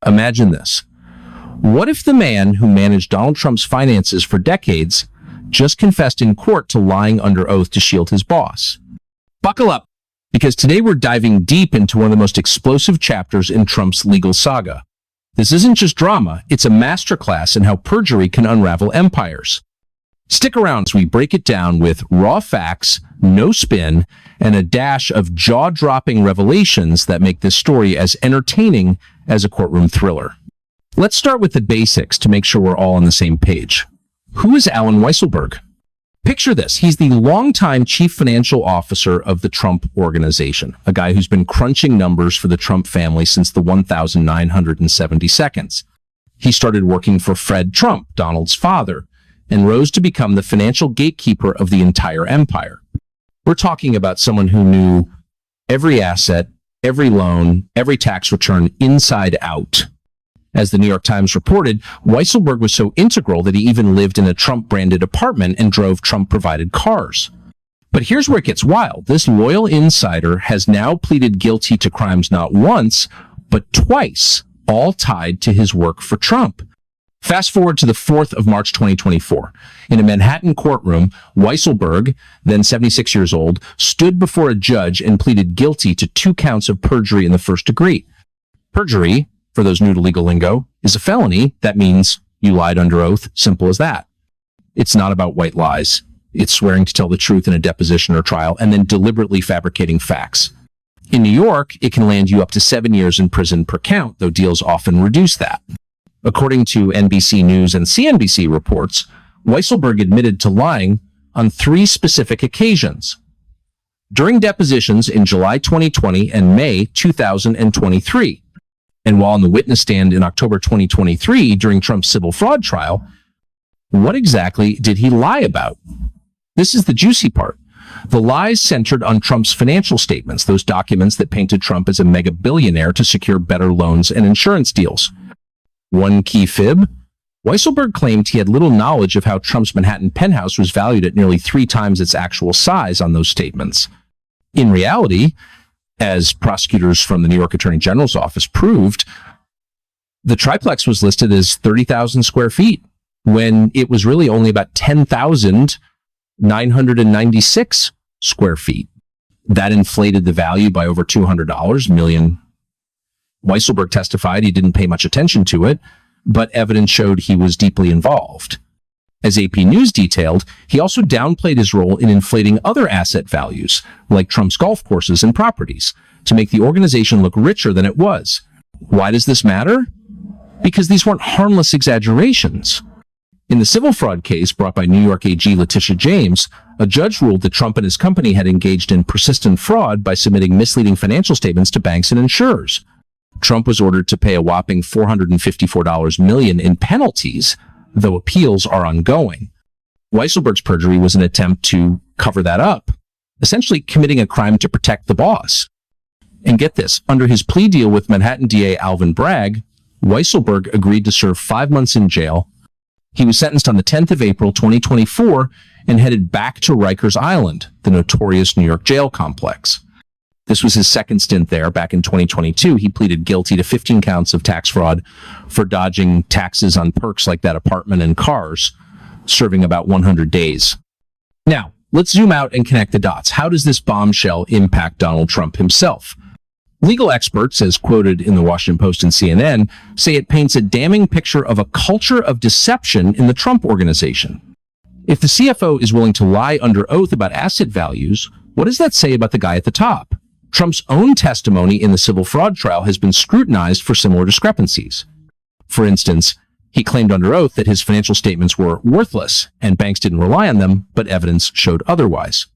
Imagine this. What if the man who managed Donald Trump's finances for decades just confessed in court to lying under oath to shield his boss? Buckle up, because today we're diving deep into one of the most explosive chapters in Trump's legal saga. This isn't just drama, it's a masterclass in how perjury can unravel empires. Stick around as we break it down with raw facts, no spin, and a dash of jaw-dropping revelations that make this story as entertaining as a courtroom thriller. Let's start with the basics to make sure we're all on the same page. Who is Allen Weisselberg? Picture this. He's the longtime chief financial officer of the Trump Organization, a guy who's been crunching numbers for the Trump family since the 1970 seconds. He started working for Fred Trump, Donald's father, and rose to become the financial gatekeeper of the entire empire. We're talking about someone who knew every asset, every loan, every tax return inside out. As the New York Times reported, Weisselberg was so integral that he even lived in a Trump-branded apartment and drove Trump-provided cars. But here's where it gets wild. This loyal insider has now pleaded guilty to crimes not once, but twice, all tied to his work for Trump. Fast forward to the 4th of March 2024. In a Manhattan courtroom, Weisselberg, then 76 years old, stood before a judge and pleaded guilty to 2 counts of perjury in the first degree. Perjury, for those new to legal lingo, is a felony. That means you lied under oath. Simple as that. It's not about white lies. It's swearing to tell the truth in a deposition or trial and then deliberately fabricating facts. In New York, it can land you up to 7 years in prison per count, though deals often reduce that. According to NBC News and CNBC reports, Weisselberg admitted to lying on 3 specific occasions. During depositions in July 2020 and May 2023. And while on the witness stand in October 2023 during Trump's civil fraud trial, what exactly did he lie about? This is the juicy part. The lies centered on Trump's financial statements, those documents that painted Trump as a mega billionaire to secure better loans and insurance deals. One key fib, Weisselberg claimed he had little knowledge of how Trump's Manhattan penthouse was valued at nearly 3 times its actual size on those statements. In reality, as prosecutors from the New York Attorney General's office proved, the triplex was listed as 30,000 square feet when it was really only about 10,996 square feet. That inflated the value by over $200 million. Weisselberg testified he didn't pay much attention to it, but evidence showed he was deeply involved. As AP News detailed, he also downplayed his role in inflating other asset values, like Trump's golf courses and properties, to make the organization look richer than it was. Why does this matter? Because these weren't harmless exaggerations. In the civil fraud case brought by New York AG Letitia James, a judge ruled that Trump and his company had engaged in persistent fraud by submitting misleading financial statements to banks and insurers. Trump was ordered to pay a whopping $454 million in penalties, though appeals are ongoing. Weisselberg's perjury was an attempt to cover that up, essentially committing a crime to protect the boss. And get this, under his plea deal with Manhattan DA Alvin Bragg, Weisselberg agreed to serve 5 months in jail. He was sentenced on the 10th of April 2024 and headed back to Rikers Island, the notorious New York jail complex. This was his second stint there. Back in 2022, he pleaded guilty to 15 counts of tax fraud for dodging taxes on perks like that apartment and cars, serving about 100 days. Now, let's zoom out and connect the dots. How does this bombshell impact Donald Trump himself? Legal experts, as quoted in the Washington Post and CNN, say it paints a damning picture of a culture of deception in the Trump Organization. If the CFO is willing to lie under oath about asset values, what does that say about the guy at the top? Trump's own testimony in the civil fraud trial has been scrutinized for similar discrepancies. For instance, he claimed under oath that his financial statements were worthless and banks didn't rely on them, but evidence showed otherwise.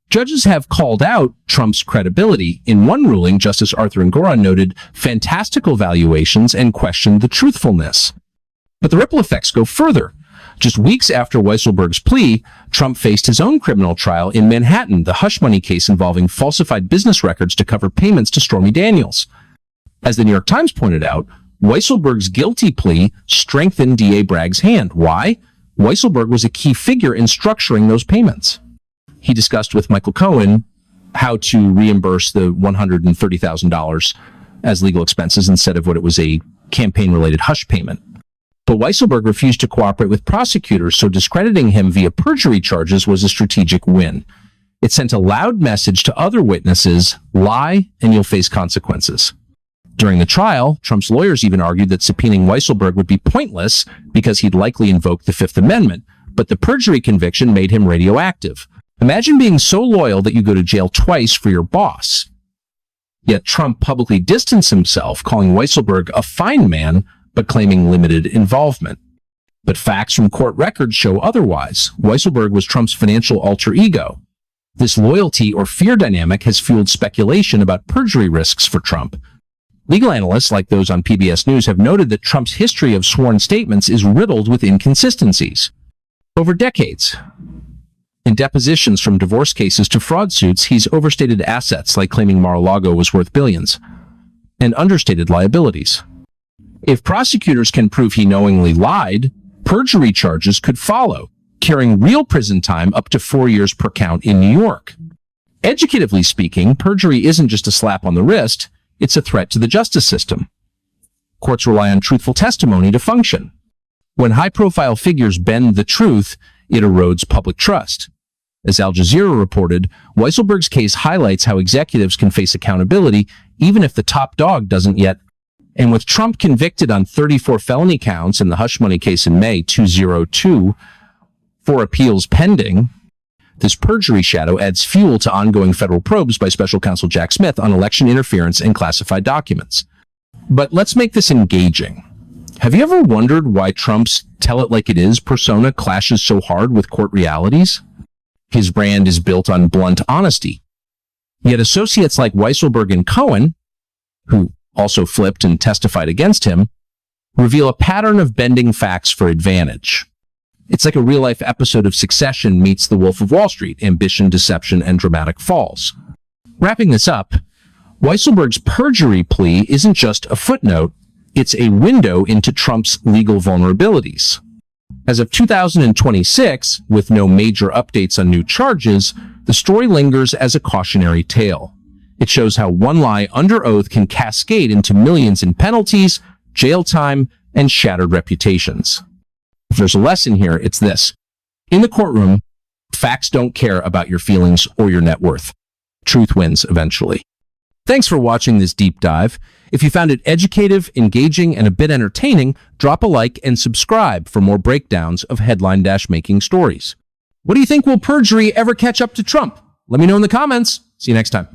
Judges have called out Trump's credibility. In one ruling, Justice Arthur Engoron noted fantastical valuations and questioned the truthfulness. But the ripple effects go further. Just weeks after Weisselberg's plea, Trump faced his own criminal trial in Manhattan, the hush money case involving falsified business records to cover payments to Stormy Daniels. As the New York Times pointed out, Weisselberg's guilty plea strengthened DA Bragg's hand. Why? Weisselberg was a key figure in structuring those payments. He discussed with Michael Cohen how to reimburse the $130,000 as legal expenses instead of what it was a campaign-related hush payment. But Weisselberg refused to cooperate with prosecutors, so discrediting him via perjury charges was a strategic win. It sent a loud message to other witnesses: lie and you'll face consequences. During the trial, Trump's lawyers even argued that subpoenaing Weisselberg would be pointless because he'd likely invoke the Fifth Amendment, but the perjury conviction made him radioactive. Imagine being so loyal that you go to jail twice for your boss. Yet Trump publicly distanced himself, calling Weisselberg a fine man, but claiming limited involvement. But facts from court records show otherwise. Weisselberg was Trump's financial alter ego. This loyalty or fear dynamic has fueled speculation about perjury risks for Trump. Legal analysts like those on PBS News have noted that Trump's history of sworn statements is riddled with inconsistencies. Over decades, in depositions from divorce cases to fraud suits, he's overstated assets, like claiming Mar-a-Lago was worth billions, and understated liabilities. If prosecutors can prove he knowingly lied, perjury charges could follow, carrying real prison time up to 4 years per count in New York. Educatively speaking, perjury isn't just a slap on the wrist, it's a threat to the justice system. Courts rely on truthful testimony to function. When high-profile figures bend the truth, it erodes public trust. As Al Jazeera reported, Weisselberg's case highlights how executives can face accountability even if the top dog doesn't yet. And with Trump convicted on 34 felony counts in the hush money case in May 2022, 4 appeals pending, this perjury shadow adds fuel to ongoing federal probes by special counsel Jack Smith on election interference and classified documents. But let's make this engaging. Have you ever wondered why Trump's tell-it-like-it-is persona clashes so hard with court realities? His brand is built on blunt honesty. Yet associates like Weisselberg and Cohen, who also flipped and testified against him, reveal a pattern of bending facts for advantage. It's like a real-life episode of Succession meets The Wolf of Wall Street: ambition, deception, and dramatic falls. Wrapping this up, Weisselberg's perjury plea isn't just a footnote, it's a window into Trump's legal vulnerabilities. As of 2026, with no major updates on new charges, the story lingers as a cautionary tale. It shows how one lie under oath can cascade into millions in penalties, jail time, and shattered reputations. If there's a lesson here, it's this. In the courtroom, facts don't care about your feelings or your net worth. Truth wins eventually. Thanks for watching this deep dive. If you found it educative, engaging, and a bit entertaining, drop a like and subscribe for more breakdowns of headline-making stories. What do you think? Will perjury ever catch up to Trump? Let me know in the comments. See you next time.